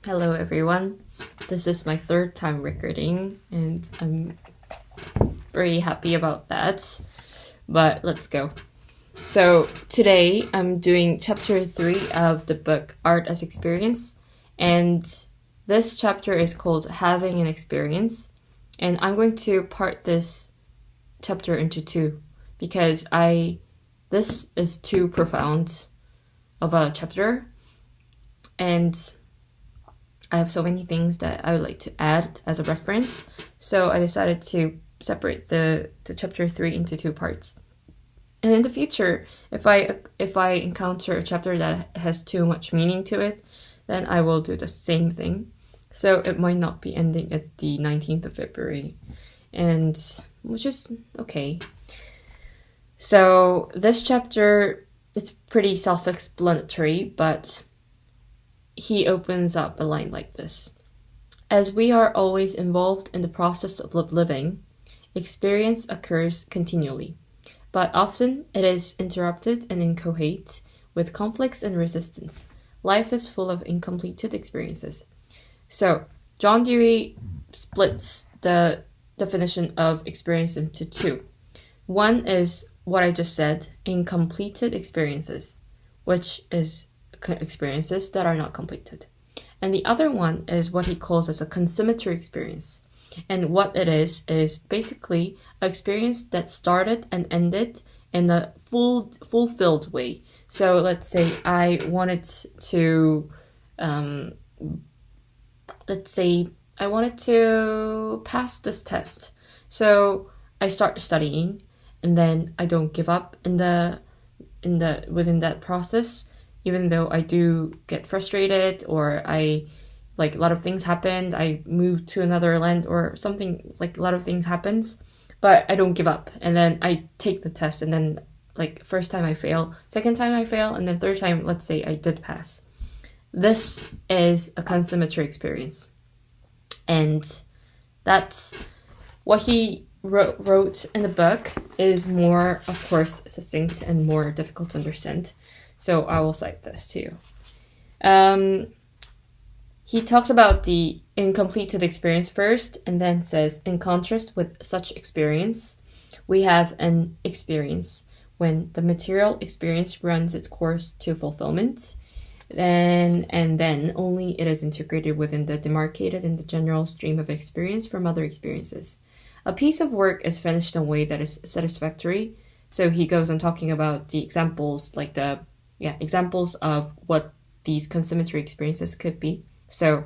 Hello everyone. This is my third time recording and I'm very happy about that. But let's go. So today I'm doing chapter 3 of the book Art as Experience, and this chapter is called Having an Experience, and I'm going to part this chapter into two because this is too profound of a chapter, and I have so many things that I would like to add as a reference, so I decided to separate the chapter 3 into two parts. And in the future, if I encounter a chapter that has too much meaning to it, then I will do the same thing. So it might not be ending at the 19th of February, and which is okay. So this chapter, it's pretty self-explanatory, but he opens up a line like this. As we are always involved in the process of living, experience occurs continually, but often it is interrupted and inchoate with conflicts and resistance. Life is full of incompleted experiences. So John Dewey splits the definition of experience into two. One is what I just said, incompleted experiences, which is experiences that are not completed. And the other one is what he calls as a consummatory experience. And what it is basically an experience that started and ended in a fulfilled way. So let's say I wanted to pass this test. So I start studying, and then I don't give up within that process, even though I do get frustrated, or a lot of things happened, I moved to another land or something, a lot of things happens, but I don't give up. And then I take the test, and then first time I fail, second time I fail, and then third time, let's say I did pass. This is a consummatory experience. And that's what he wrote in the book is more, of course, succinct and more difficult to understand. So I will cite this to you. He talks about the incompleted experience first, and then says, in contrast with such experience, we have an experience when the material experience runs its course to fulfillment, and then only it is integrated within the demarcated in the general stream of experience from other experiences. A piece of work is finished in a way that is satisfactory. So he goes on talking about the examples, examples of what these consummatory experiences could be. So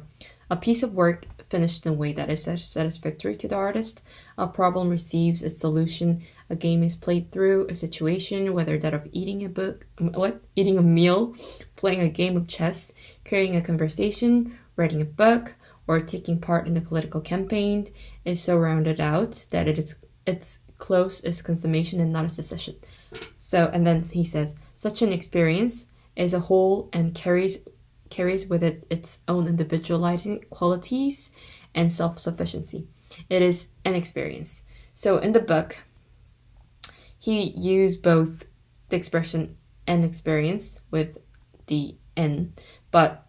a piece of work finished in a way that is satisfactory to the artist, a problem receives its solution, a game is played through, a situation, whether that of eating a meal, playing a game of chess, carrying a conversation, writing a book, or taking part in a political campaign, is so rounded out that its close is consummation and not a cessation. So, and then he says, such an experience is a whole and carries with it its own individualizing qualities and self-sufficiency. It is an experience. So in the book, he used both the expression an experience with the N, but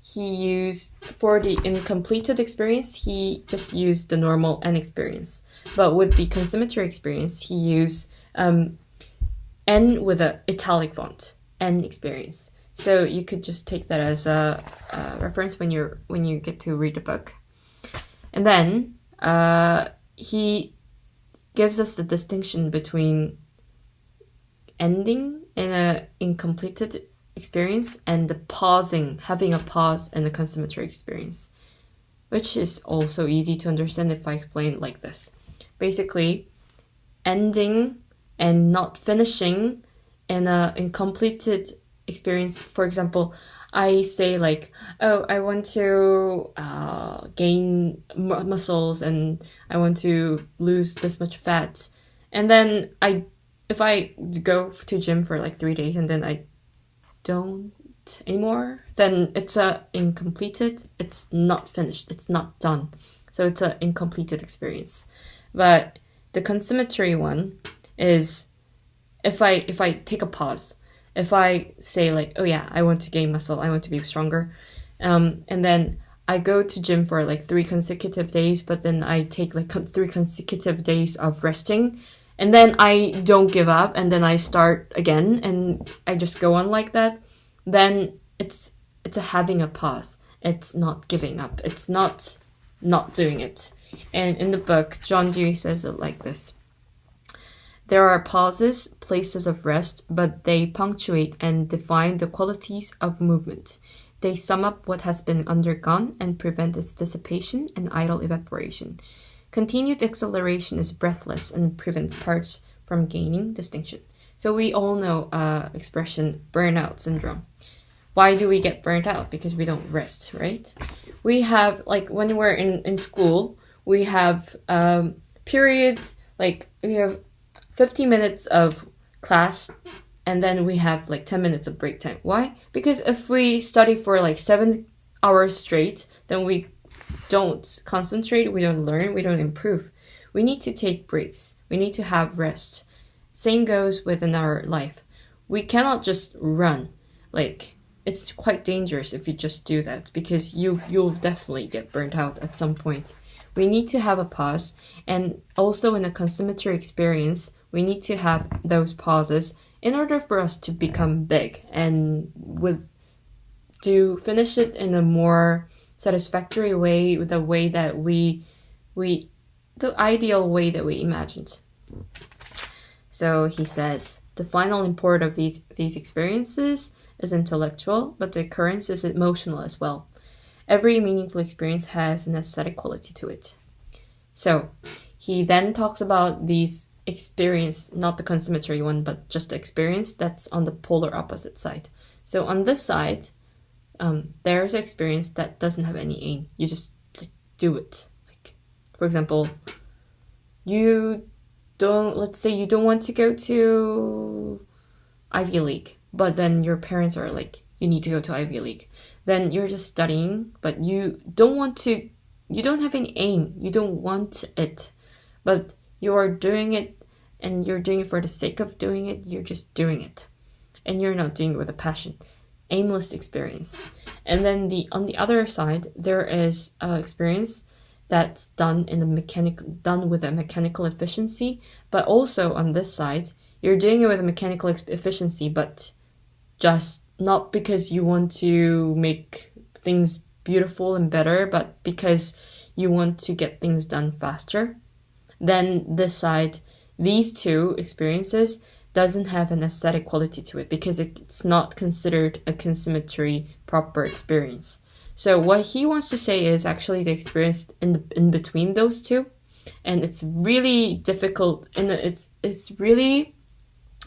he used, for the incompleted experience, he just used the normal N experience. But with the consummatory experience, he used N with an italic font, N experience. So you could just take that as a reference when you get to read the book. And then he gives us the distinction between ending in an incompleted experience and the pausing, having a pause in the consummatory experience, which is also easy to understand if I explain it like this. Basically, ending and not finishing in an incompleted experience. For example, I say I want to gain muscles and I want to lose this much fat, and then if I go to gym for 3 days and then I don't anymore, then it's incompleted. It's not finished. It's not done. So it's an incompleted experience. But the consummatory one is if I take a pause, if I say I want to gain muscle, I want to be stronger, and then I go to gym for like 3 consecutive days, but then I take like 3 consecutive days of resting, and then I don't give up, and then I start again, and I just go on like that, then it's having a pause. It's not giving up. It's not doing it. And in the book, John Dewey says it like this: there are pauses, places of rest, but they punctuate and define the qualities of movement. They sum up what has been undergone and prevent its dissipation and idle evaporation. Continued acceleration is breathless and prevents parts from gaining distinction. So we all know expression burnout syndrome. Why do we get burnt out? Because we don't rest, right? We have, like, when we're in school, we have periods, like we have 50 minutes of class, and then we have like 10 minutes of break time. Why? Because if we study for like 7 hours straight, then we don't concentrate, we don't learn, we don't improve. We need to take breaks. We need to have rest. Same goes within our life. We cannot just run. Like, it's quite dangerous if you just do that, because you'll definitely get burnt out at some point. We need to have a pause, and also in a consummatory experience, we need to have those pauses in order for us to become big and to finish it in a more satisfactory way, the way that the ideal way that we imagined. So he says, the final import of these experiences is intellectual, but the occurrence is emotional as well. Every meaningful experience has an aesthetic quality to it. So he then talks about these experience, not the consummatory one, but just the experience that's on the polar opposite side. So on this side, there's an experience that doesn't have any aim. You just like do it. Like, for example, let's say you don't want to go to Ivy League, but then your parents are like, you need to go to Ivy League. Then you're just studying, but you don't have any aim. You don't want it, but you are doing it, and you're doing it for the sake of doing it. You're just doing it, and you're not doing it with a passion. Aimless experience. And then on the other side, there is an experience that's done with a mechanical efficiency, but also on this side, you're doing it with a mechanical efficiency, but just not because you want to make things beautiful and better, but because you want to get things done faster. Then this side, these two experiences doesn't have an aesthetic quality to it because it's not considered a consummatory proper experience. So what he wants to say is actually the experience in between those two, and it's really difficult, and it's really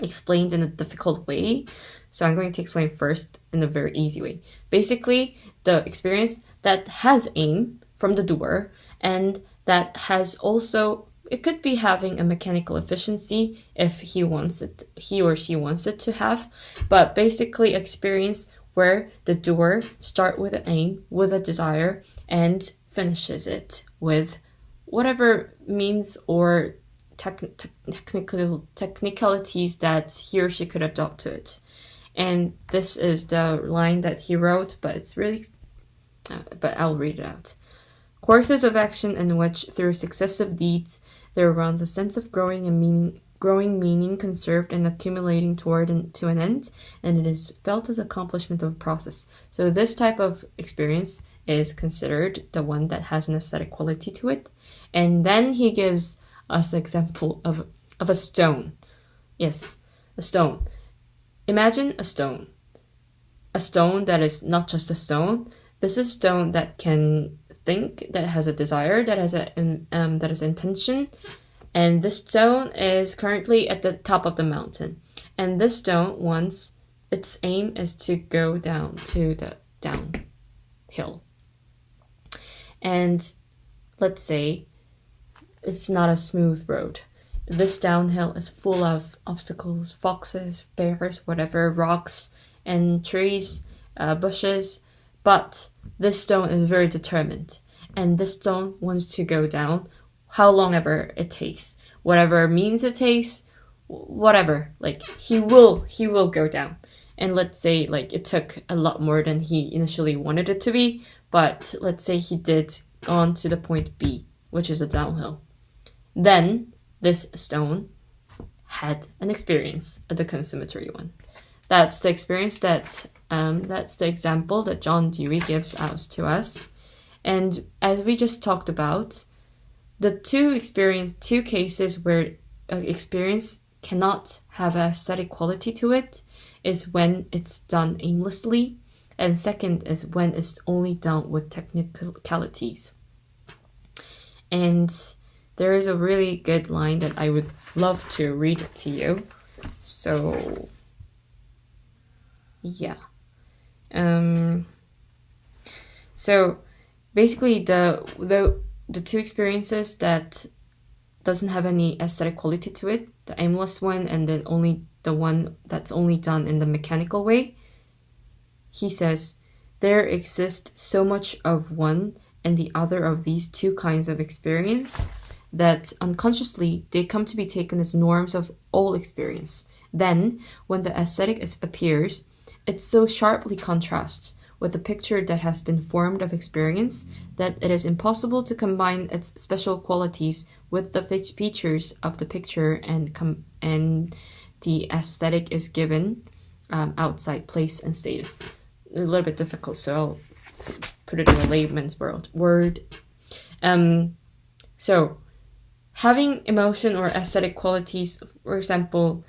explained in a difficult way. So I'm going to explain first in a very easy way. Basically, the experience that has aim from the doer, and that has also, it could be having a mechanical efficiency if he or she wants it to have, but basically experience where the doer start with an aim, with a desire, and finishes it with whatever means or technicalities that he or she could adopt to it. And this is the line that he wrote, but it's really, but I'll read it out. Courses of action in which, through successive deeds, there runs a sense of growing meaning conserved and accumulating to an end, and it is felt as accomplishment of a process. So this type of experience is considered the one that has an aesthetic quality to it. And then he gives us an example of a stone. Yes, a stone. Imagine a stone. A stone that is not just a stone. This is a stone that can think, that has a desire, that has intention. And this stone is currently at the top of the mountain. And this stone its aim is to go down to the downhill. And let's say it's not a smooth road. This downhill is full of obstacles, foxes, bears, whatever, rocks and trees, bushes. But this stone is very determined. And this stone wants to go down how long ever it takes. Whatever means it takes, whatever. Like, he will go down. And let's say, like, it took a lot more than he initially wanted it to be. but let's say he did on to the point B, which is a downhill. Then this stone had an experience, the consummatory one. That's the experience that's the example that John Dewey gives out to us. And as we just talked about, the two cases where experience cannot have an aesthetic quality to it is when it's done aimlessly, and second is when it's only done with technicalities. And there is a really good line that I would love to read it to you. So, yeah. So basically the two experiences that doesn't have any aesthetic quality to it, the aimless one and then only the one that's only done in the mechanical way, he says, there exists so much of one and the other of these two kinds of experience that unconsciously they come to be taken as norms of all experience. Then, when the aesthetic appears, it so sharply contrasts with the picture that has been formed of experience that it is impossible to combine its special qualities with the features of the picture, and the aesthetic is given outside place and status. A little bit difficult, so I'll put it in a layman's word. So, having emotion or aesthetic qualities, for example,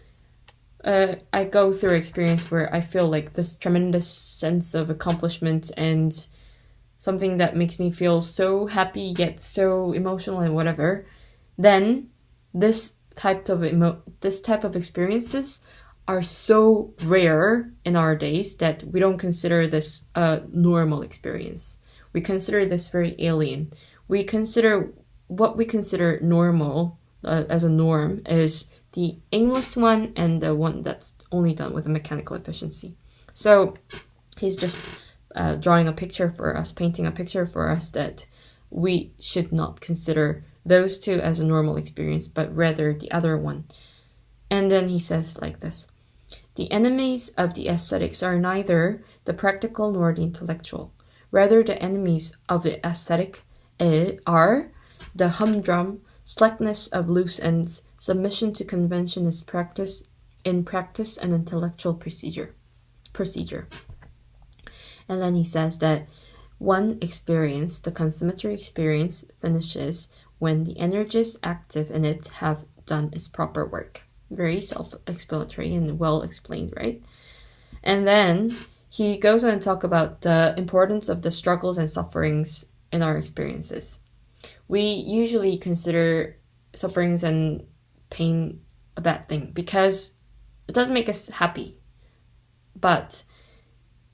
I go through experience where I feel like this tremendous sense of accomplishment and something that makes me feel so happy yet so emotional and whatever. Then this type of experiences are so rare in our days that we don't consider this a normal experience. We consider this very alien. We consider what we consider normal as a norm is the aimless one and the one that's only done with a mechanical efficiency. So he's just drawing a picture for us, painting a picture for us that we should not consider those two as a normal experience, but rather the other one. And then he says like this: the enemies of the aesthetics are neither the practical nor the intellectual. Rather, the enemies of the aesthetic are the humdrum, slackness of loose ends, submission to convention is practice and intellectual procedure. And then he says that one experience, the consummatory experience, finishes when the energies active in it have done its proper work. Very self-explanatory and well explained, right? And then he goes on to talk about the importance of the struggles and sufferings in our experiences. We usually consider sufferings and pain a bad thing because it doesn't make us happy. But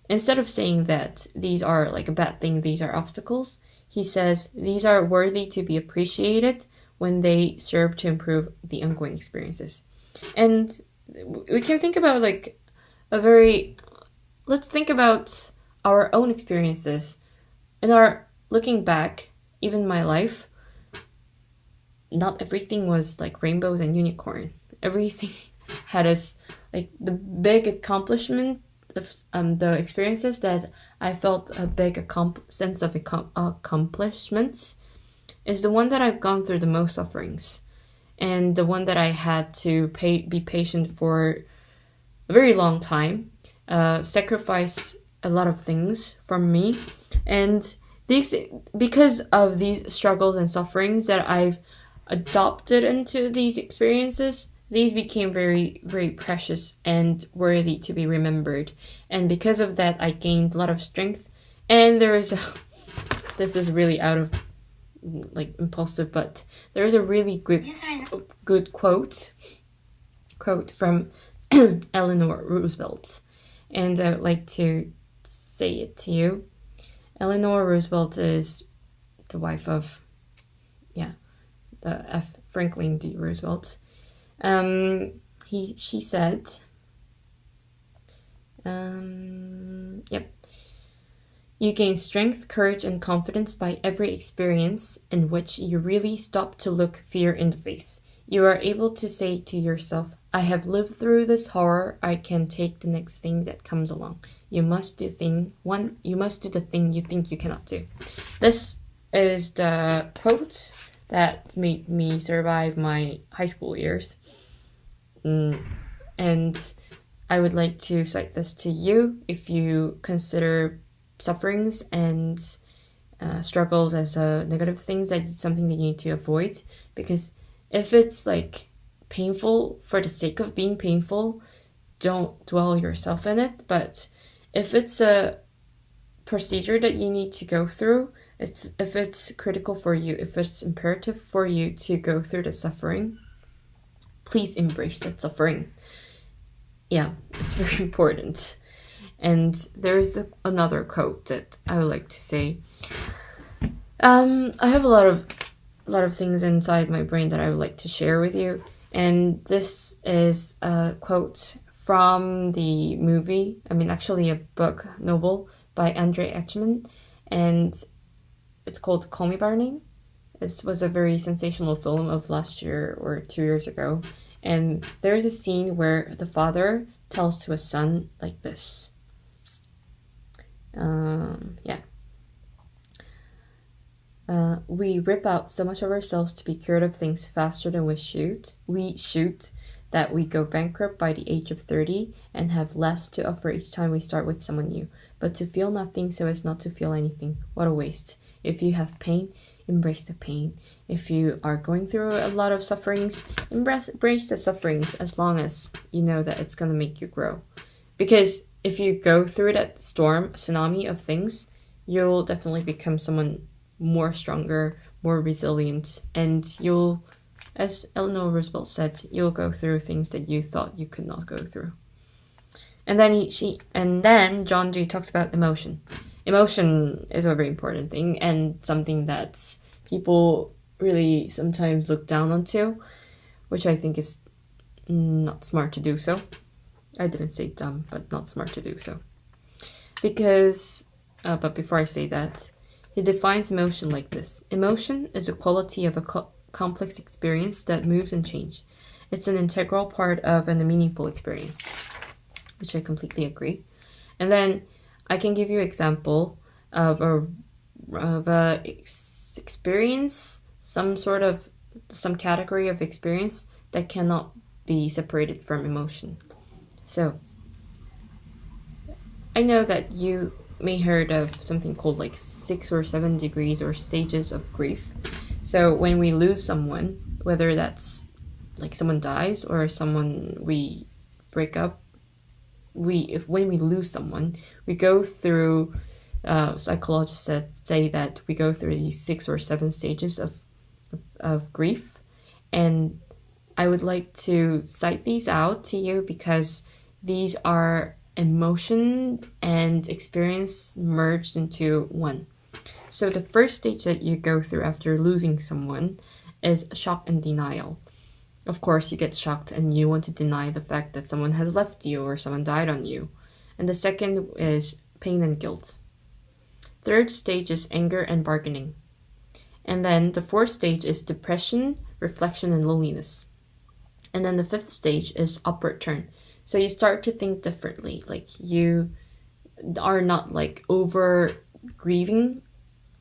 instead of saying that these are like a bad thing, these are obstacles, he says these are worthy to be appreciated when they serve to improve the ongoing experiences. And we can think about let's think about our own experiences. In our looking back, even my life, not everything was like rainbows and unicorn. Everything had like the big accomplishment of the experiences that I felt a big sense of accomplishments is the one that I've gone through the most sufferings, and the one that I had to be patient for a very long time, sacrifice a lot of things from me, and because of these struggles and sufferings that I've adopted into these experiences, these became very, very precious and worthy to be remembered. And because of that, I gained a lot of strength. And this is really out of impulsive, but there is a really good quote from Eleanor Roosevelt, and I would like to say it to you. Eleanor Roosevelt is the wife of F. Franklin D. Roosevelt. She said, you gain strength, courage, and confidence by every experience in which you really stop to look fear in the face. You are able to say to yourself, I have lived through this horror, I can take the next thing that comes along. you must do the thing you think you cannot do. This is the quote that made me survive my high school years. And I would like to cite this to you if you consider sufferings and struggles as negative things, that it's something that you need to avoid. Because if it's like painful for the sake of being painful, don't dwell yourself in it. But if it's a procedure that you need to go through, if it's critical for you, if it's imperative for you to go through the suffering, please embrace that suffering. Yeah, it's very important. And there's another quote that I would like to say. I have a lot of things inside my brain that I would like to share with you. And this is a quote from the movie, actually a book novel by Andre Etchman, and it's called Call Me by Your Name. This was a very sensational film of last year or 2 years ago. And there's a scene where the father tells to his son like this. We rip out so much of ourselves to be cured of things faster than we shoot, that we go bankrupt by the age of 30 and have less to offer each time we start with someone new. But to feel nothing so as not to feel anything, what a waste. If you have pain, embrace the pain. If you are going through a lot of sufferings, embrace the sufferings, as long as you know that it's going to make you grow. Because if you go through that tsunami of things, you'll definitely become someone more stronger, more resilient, and you'll, as Eleanor Roosevelt said, you'll go through things that you thought you could not go through. And then John Dewey talks about emotion. Emotion is a very important thing, and something that people really sometimes look down onto, which I think is not smart to do so. I didn't say dumb, but not smart to do so. Because, but before I say that, he defines emotion like this. Emotion is a quality of a complex experience that moves and changes. It's an integral part of a meaningful experience, which I completely agree. And then I can give you an example of a experience, some category of experience that cannot be separated from emotion. So, I know that you may heard of something called like 6 or 7 degrees or stages of grief. So when we lose someone, whether that's like someone dies or someone we break up, when we lose someone, we go through, psychologists say that we go through these 6 or 7 stages of grief. And I would like to cite these out to you because these are emotion and experience merged into one. So the first stage that you go through after losing someone is shock and denial. Of course, you get shocked and you want to deny the fact that someone has left you or someone died on you. And the second is pain and guilt. Third stage is anger and bargaining. And then the fourth stage is depression, reflection, and loneliness. And then the fifth stage is upward turn. So you start to think differently. Like you are not like over grieving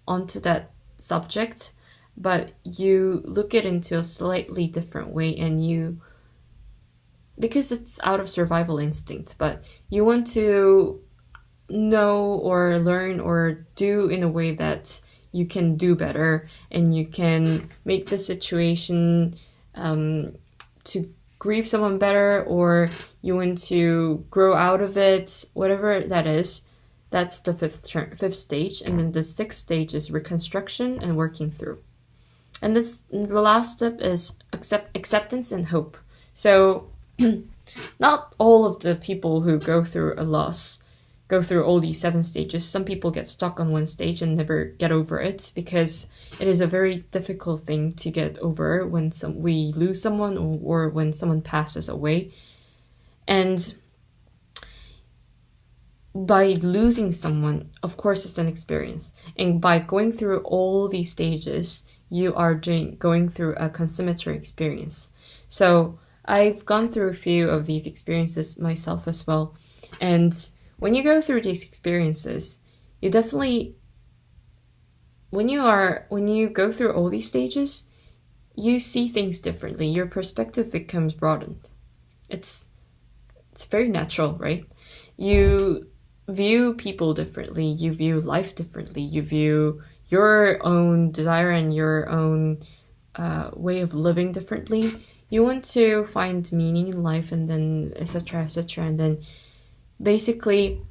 onto that subject, but you look it into a slightly different way, and because it's out of survival instinct, but you want to know or learn or do in a way that you can do better, and you can make the situation to grieve someone better, or you want to grow out of it, whatever that is. That's the fifth stage. And then the sixth stage is reconstruction and working through. And the last step is acceptance and hope. So not all of the people who go through a loss go through all these 7 stages. Some people get stuck on one stage and never get over it, because it is a very difficult thing to get over when we lose someone or when someone passes away. And by losing someone, of course, it's an experience. And by going through all these stages, you are going through a consummatory experience. So I've gone through a few of these experiences myself as well. And when you go through these experiences, you definitely, when you go through all these stages, you see things differently. Your perspective becomes broadened. It's very natural, right? You view people differently. You view life differently. You view your own desire and your own way of living differently. You want to find meaning in life, and then etc. etc. And then basically,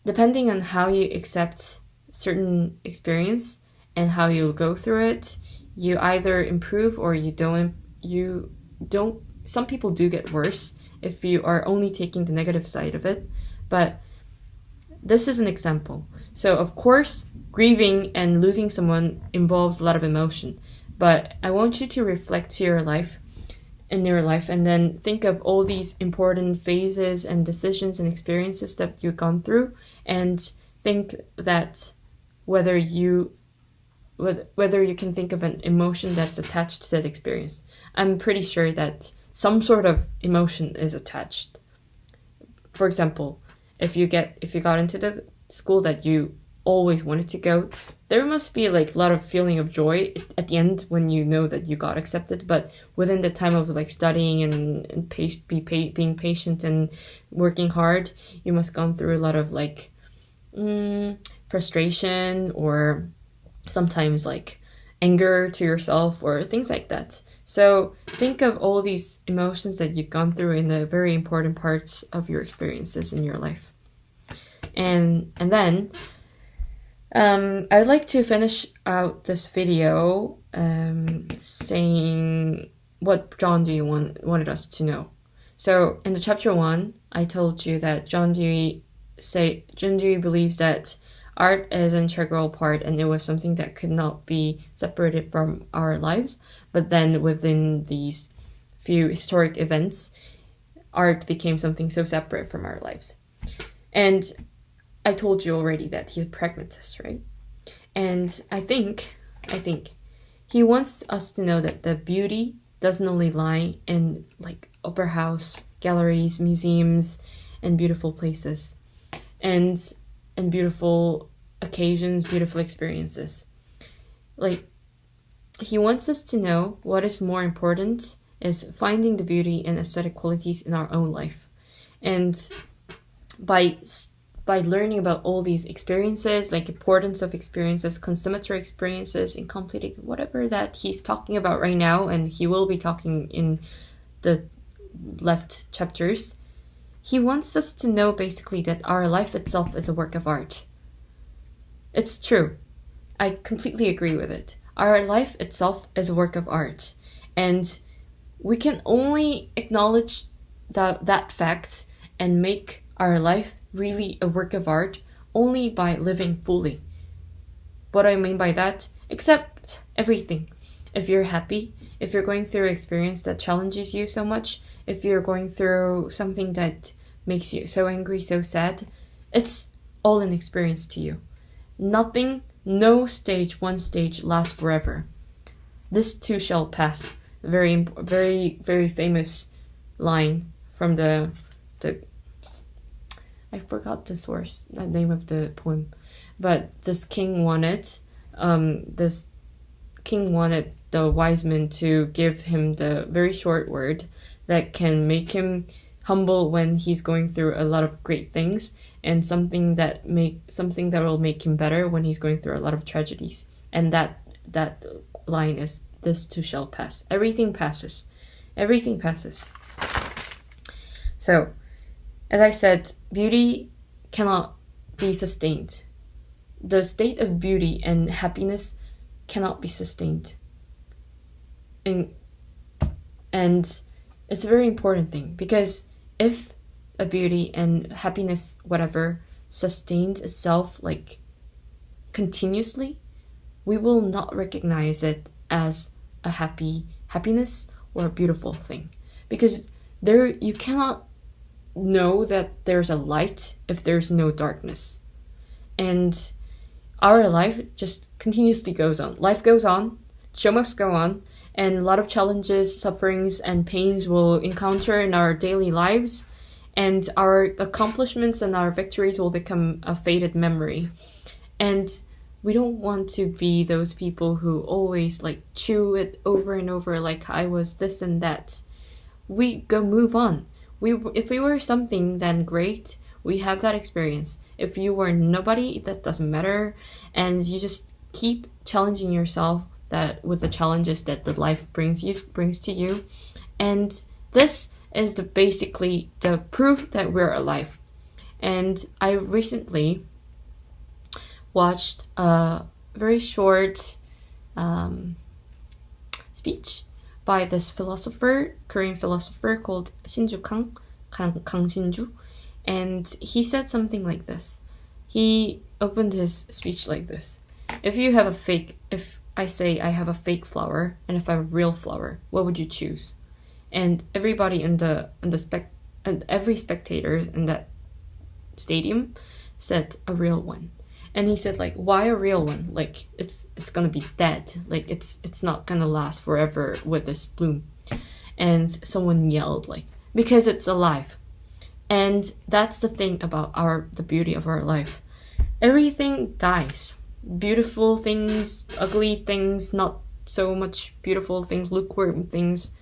depending on how you accept certain experience and how you go through it, you either improve or you don't. Some people do get worse if you are only taking the negative side of it, but this is an example. So of course, grieving and losing someone involves a lot of emotion, but I want you to reflect to your life, and then think of all these important phases and decisions and experiences that you've gone through, and think that whether you can think of an emotion that's attached to that experience. I'm pretty sure that some sort of emotion is attached. For example, if you got into the school that you always wanted to go, there must be like a lot of feeling of joy at the end when you know that you got accepted. But within the time of like studying and being patient and working hard, you must gone through a lot of like frustration, or sometimes like anger to yourself or things like that. So think of all these emotions that you've gone through in the very important parts of your experiences in your life. And then I'd like to finish out this video saying what John Dewey wanted us to know. So in the chapter 1, I told you that John Dewey believes that art is an integral part, and it was something that could not be separated from our lives. But then within these few historic events, art became something so separate from our lives. And I told you already that he's a pragmatist, right? And I think he wants us to know that the beauty doesn't only lie in like opera house, galleries, museums, and beautiful places, and beautiful occasions, beautiful experiences. Like, he wants us to know what is more important is finding the beauty and aesthetic qualities in our own life. And by learning about all these experiences, like importance of experiences, consummatory experiences, and completing whatever that he's talking about right now, and he will be talking in the left chapters, he wants us to know basically that our life itself is a work of art. It's true. I completely agree with it. Our life itself is a work of art. And we can only acknowledge that fact and make our life really a work of art only by living fully. What do I mean by that? Accept everything. If you're happy, if you're going through an experience that challenges you so much, if you're going through something that makes you so angry, so sad, it's all an experience to you. No one stage lasts forever. This too shall pass. Very, very, very famous line from the I forgot the name of the poem, but this king wanted the wise men to give him the very short word that can make him humble when he's going through a lot of great things, and something that will make him better when he's going through a lot of tragedies. And that line is, "This too shall pass." Everything passes. Everything passes. So, as I said, beauty cannot be sustained. The state of beauty and happiness cannot be sustained. And it's a very important thing, because if a beauty and happiness, whatever, sustains itself like continuously, we will not recognize it as a happiness or a beautiful thing, because you cannot know that there's a light if there's no darkness. And our life just continuously goes on. Life goes on, show must go on, and a lot of challenges, sufferings, and pains we'll encounter in our daily lives. and our accomplishments and our victories will become a faded memory. And we don't want to be those people who always like chew it over and over, like I was this and that. We go move on. If we were something, then great. We have that experience. If you were nobody, that doesn't matter, and you just keep challenging yourself that with the challenges that the life brings to you. And this is basically the proof that we're alive. And I recently watched a very short speech by this Korean philosopher called Kang Shinju, and he said something like this. He opened his speech like this: if I say I have a fake flower and if I have a real flower, what would you choose? And everybody and every spectator in that stadium said a real one. And he said, like, why a real one? Like, it's gonna be dead. Like, it's not gonna last forever with this bloom. And someone yelled, like, because it's alive. And that's the thing about the beauty of our life. Everything dies. Beautiful things, ugly things, not so much beautiful things, lukewarm things.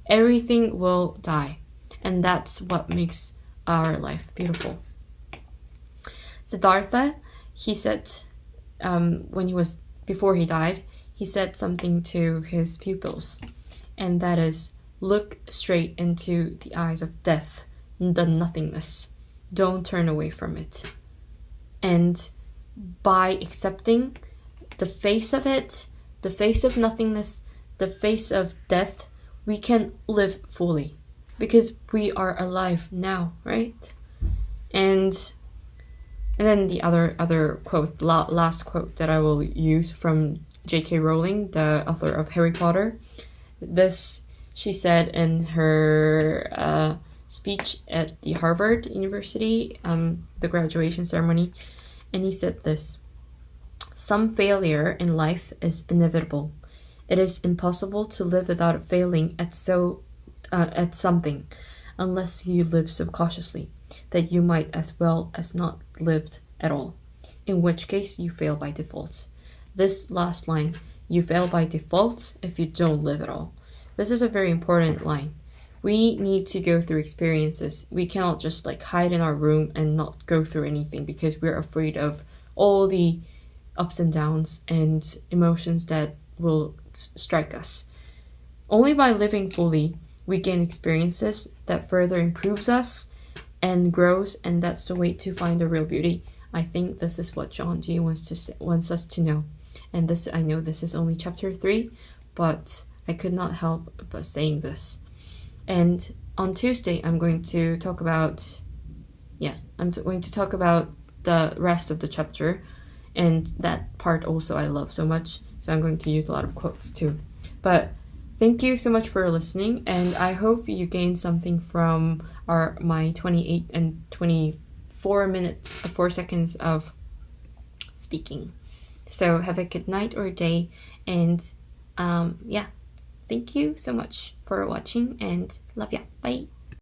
Everything will die. And that's what makes our life beautiful. Siddhartha, he said, before he died, he said something to his pupils, and that is, look straight into the eyes of death, the nothingness. Don't turn away from it. And by accepting the face of it, the face of nothingness, the face of death, we can live fully, because we are alive now, right? And then the other quote, last quote that I will use from J.K. Rowling, the author of Harry Potter. This she said in her speech at the Harvard University, the graduation ceremony, and he said this: some failure in life is inevitable. It is impossible to live without failing at something, unless you live so cautiously that you might as well as not lived at all, in which case you fail by default. This last line, you fail by default if you don't live at all. This is a very important line. We need to go through experiences. We cannot just like hide in our room and not go through anything because we're afraid of all the ups and downs and emotions that will strike us. Only by living fully, we gain experiences that further improves us and grows, and that's the way to find the real beauty. I think this is what John Dee wants us to know. And this, I know this is only chapter 3, but I could not help but saying this. And on Tuesday, I'm going to talk about the rest of the chapter, and that part also I love so much, so I'm going to use a lot of quotes too. But thank you so much for listening, and I hope you gained something from my 28 and 24 minutes, 4 seconds of speaking. So have a good night or day, and thank you so much for watching, and love ya. Bye.